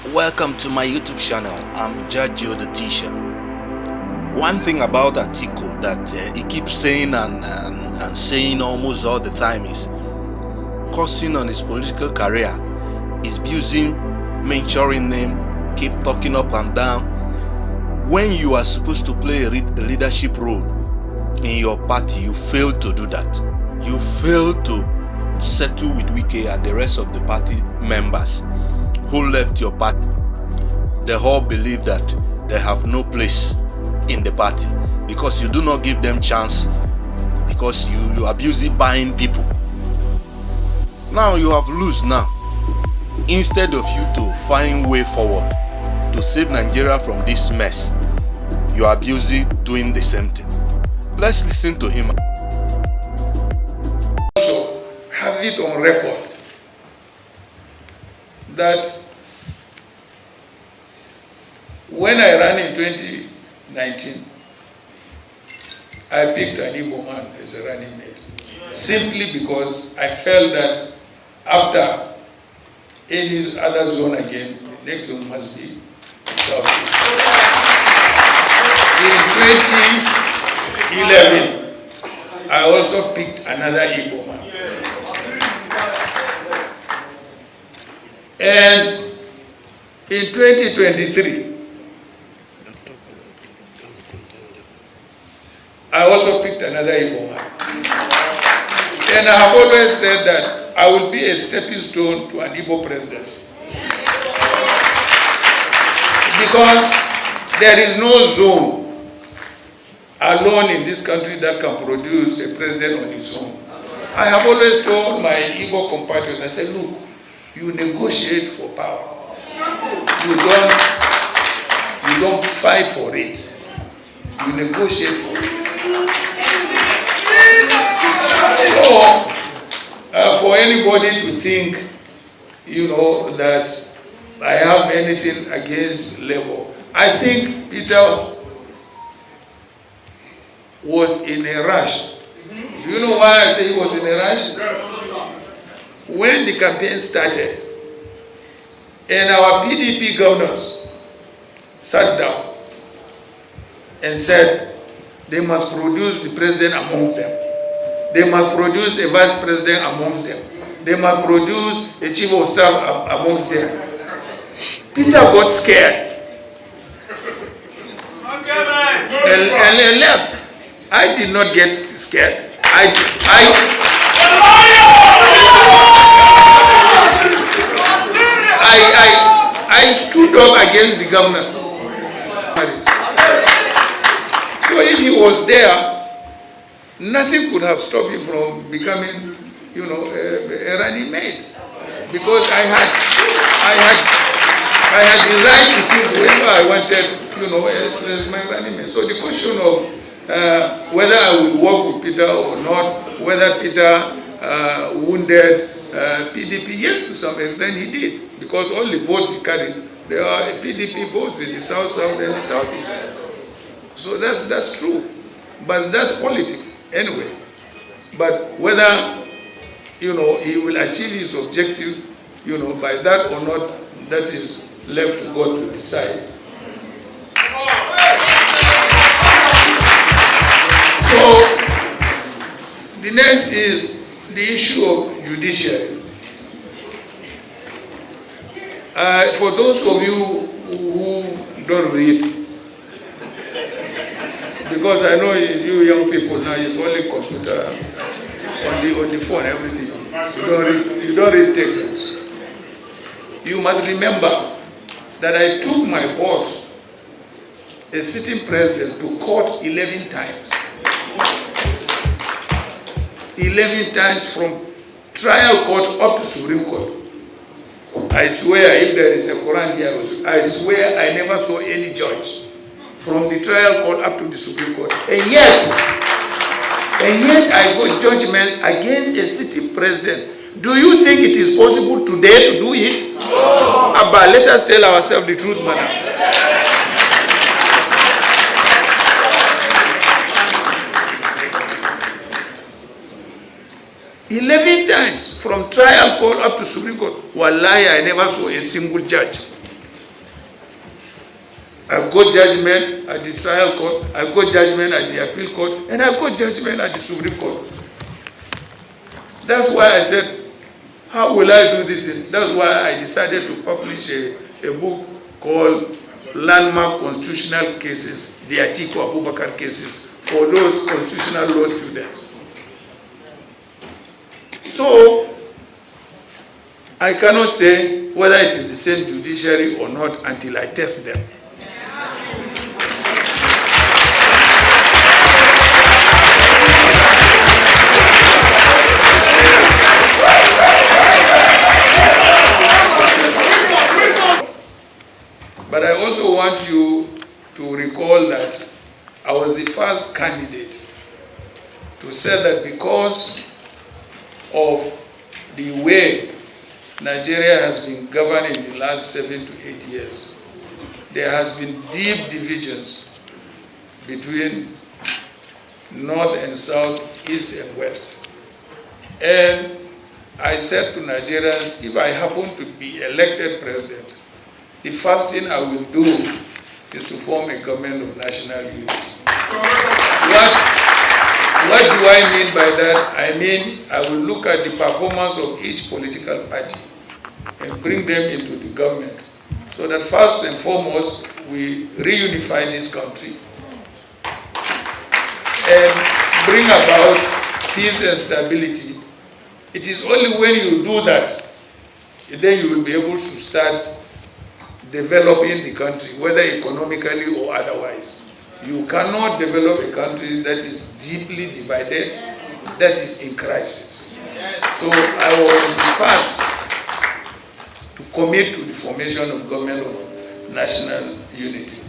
Welcome to my YouTube channel. I'm Jaconna the teacher. One thing about Atiku that he keeps saying and saying almost all the time is cursing on his political career. He's abusing, mentoring name, keep talking up and down. When you are supposed to play a leadership role in your party, you fail to do that. You fail to settle with Wike and the rest of the party members who left your party. They all believe that they have no place in the party because you do not give them chance, because you are busy buying people. Now you have lose now. Instead of you to find way forward to save Nigeria from this mess, you are busy doing the same thing. Let's listen to him. Also have it on record that when I ran in 2019, I picked an Igbo man as a running mate, simply because I felt that after any other zone again, the next zone must be Southeast. In 2011, I also picked another Igbo man. And in 2023, I also picked another Igbo man. And I have always said that I will be a stepping stone to an Igbo presidency. Because there is no zone alone in this country that can produce a president on its own. I have always told my Igbo compatriots, I said, look, you negotiate for power. You don't fight for it. You negotiate for it. So, for anybody to think, that I have anything against Labour, I think Peter was in a rush. Do you know why I say he was in a rush? When the campaign started, and our PDP governors sat down and said they must produce the president amongst them. They must produce a vice president amongst them. They must produce a chief of staff amongst them. Peter got scared and left. I did not get scared. I stood up against the governors. So if he was there, nothing could have stopped him from becoming, a running mate. Because I had the right to choose whoever I wanted, as my running mate. So the question of whether I will work with Peter or not, whether Peter wounded PDP, yes, to some extent he did. Because all the votes he carried, there are PDP votes in the South, South, and the Southeast. So that's true. But that's politics anyway. But whether he will achieve his objective, by that or not, that is left to God to decide. So the next is the issue of judiciary. For those of you who don't read, because I know you young people now, it's only computer, on the phone, everything. You don't read textbooks. You must remember that I took my boss, a sitting president, to court 11 times. 11 times from trial court up to Supreme Court. I swear, if there is a Quran here, I swear I never saw any judge from the trial court up to the Supreme Court. And yet I got judgments against a sitting president. Do you think it is possible today to do it? No. But let us tell ourselves the truth, madam. "11 times from trial court up to Supreme Court. Wallahi, I never saw a single judge I've got judgment at the trial court, I've got judgment at the appeal court, and I've got judgment at the Supreme Court. That's why I said, how will I do this? That's why I decided to publish a book called Landmark Constitutional Cases, the Atiku Abubakar cases, for those constitutional law students. So, I cannot say whether it is the same judiciary or not until I test them. But I also want you to recall that I was the first candidate to say that because of the way Nigeria has been governed in the last 7 to 8 years, there has been deep divisions between North and South, East and West. And I said to Nigerians, if I happen to be elected president, the first thing I will do is to form a government of national unity. What do I mean by that? I mean, I will look at the performance of each political party and bring them into the government so that first and foremost, we reunify this country and bring about peace and stability. It is only when you do that, then you will be able to start developing the country, whether economically or otherwise. You cannot develop a country that is deeply divided, that is in crisis. So I was the first to commit to the formation of government of national unity.